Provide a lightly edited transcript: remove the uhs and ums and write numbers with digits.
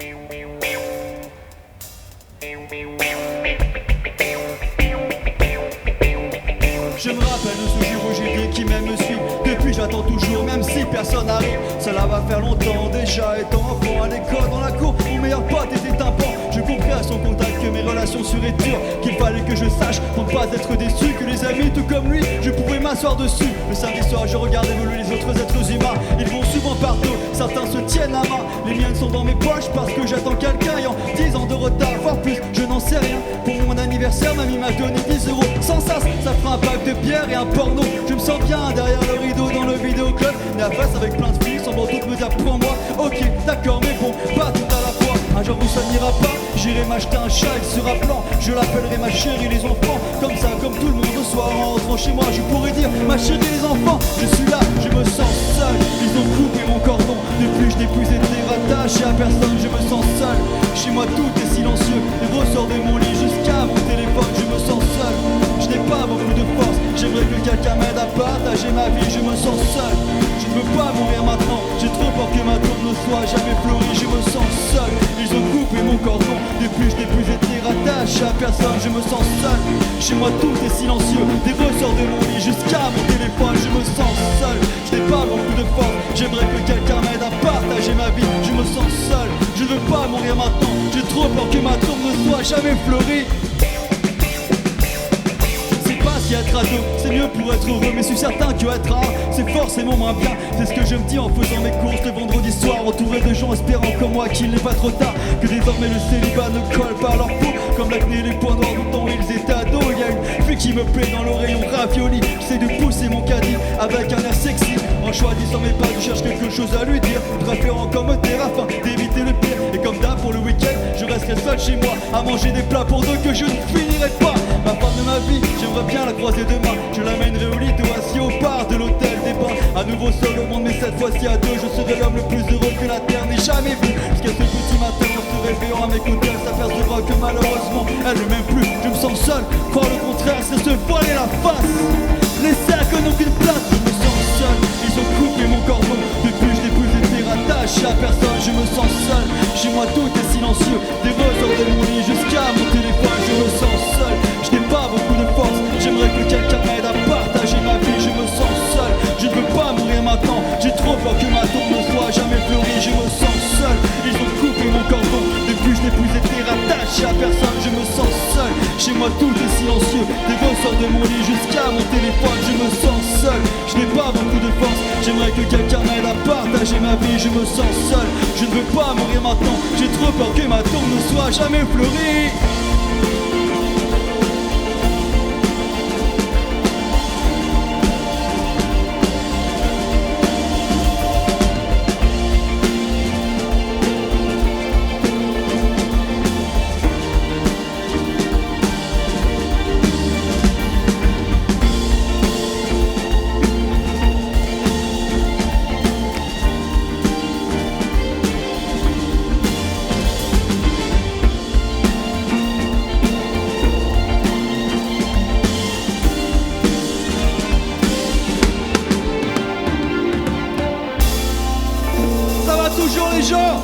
Je me rappelle de ce jour où j'ai dit qui m'aime me suit. Depuis j'attends toujours, même si personne n'arrive. Cela va faire longtemps déjà, étant enfant à l'école, dans la cour, mon meilleur pote était un pan. Je compris à son contact que mes relations seraient dures, qu'il fallait que je sache pour ne pas être déçu, que les amis tout comme lui, je pouvais m'asseoir dessus. Le samedi soir je regarde évoluer les autres êtres humains. Ils vont souvent par deux, certains se tiennent la main. Les miennes sont dans mes poches parce que j'attends quelqu'un. Ayant 10 ans de retard, voire plus, je n'en sais rien. Pour mon anniversaire, mamie m'a donné 10 euros. Sans sas, ça fera un pack de bière et un porno. Je me sens bien derrière le rideau dans le vidéoclub. Né à face avec plein de filles, semblant toutes me dire prends-moi. Ok, d'accord, mais bon, pas tout à la fois. Un jour où ça n'ira pas, j'irai m'acheter un chat, il sera blanc. Je l'appellerai ma chérie les enfants. Comme ça, comme tout le monde au soir en rentrant chez moi, je pourrais dire ma chérie les enfants. Je suis là, je me sens seul. Ils ont coupé mon cordon. Depuis je n'ai plus été rattaché à personne, je me sens seul. Chez moi tout est silencieux. Et ressort de mon lit jusqu'à mon téléphone, je me sens seul. Je n'ai pas beaucoup de force. J'aimerais que quelqu'un m'aide à partager ma vie, je me sens seul. Je ne veux pas mourir maintenant. J'ai trop peur que ma tombe ne soit jamais fleurie, je me sens seul. Ils ont coupé mon cordon. Depuis je n'ai plus été rattaché à personne, je me sens seul. Chez moi tout est silencieux. Des ressorts de mon lit jusqu'à mon téléphone, je me sens seul. Je n'ai pas beaucoup de force. J'aimerais que quelqu'un m'aide à partager ma vie, je me sens seul. Je ne veux pas mourir maintenant. J'ai trop peur que ma tombe ne soit jamais fleurie. Être à deux, c'est mieux pour être heureux, mais je suis certain que être rare, c'est forcément moins bien. C'est ce que je me dis en faisant mes courses le vendredi soir, entouré de gens espérant comme moi qu'il n'est pas trop tard, que désormais le célibat ne colle pas à leur peau, comme l'acné et les points noirs du temps où ils étaient ados. Il y a une fille qui me plaît dans le rayon ravioli, j'essaie de pousser mon caddie avec un air sexy, en choisissant mes pas, je cherche quelque chose à lui dire, préférant comme terre afin d'éviter le pire. Et comme d'hab pour le week-end, je resterai seul chez moi à manger des plats pour deux que je ne finirai pas. Ma femme de ma vie, j'aimerais bien la croiser demain. Je l'amènerai au lit ou assis au bar de l'hôtel des bains. À nouveau seul au monde, mais cette fois-ci à deux, je serai l'homme le plus heureux que la terre n'ait jamais vu. Jusqu'à ce petit matin, en se réveillant à mes côtés, elle s'apercevra que malheureusement, elle ne m'aime plus. Je me sens seul, croire le contraire, c'est se voiler la face. Les cercles n'ont qu'une place, je me sens seul. Ils ont coupé mon cordon. Depuis, je n'ai plus été rattaché à personne, je me sens seul. Chez moi, tout est silencieux. Des ressorts de mon lit jusqu'à mon téléphone, je me sens seul. Je n'ai pas beaucoup de force. J'aimerais que quelqu'un m'aide à partager ma vie, je me sens seul. Je ne veux pas mourir maintenant. J'ai trop peur que ma tombe ne soit jamais fleurie, je me sens seul. Ils ont coupé mon cordon. Depuis, je n'ai plus été rattaché à personne, je me sens seul. Chez moi, tout est silencieux. Des ressorts de mon lit jusqu'à mon téléphone, je me sens seul. Je n'ai pas beaucoup de force. J'aimerais que quelqu'un m'aide à partager ma vie, je me sens seul. Je ne veux pas mourir maintenant. J'ai trop peur que ma tombe ne soit jamais fleurie. Toujours les gens.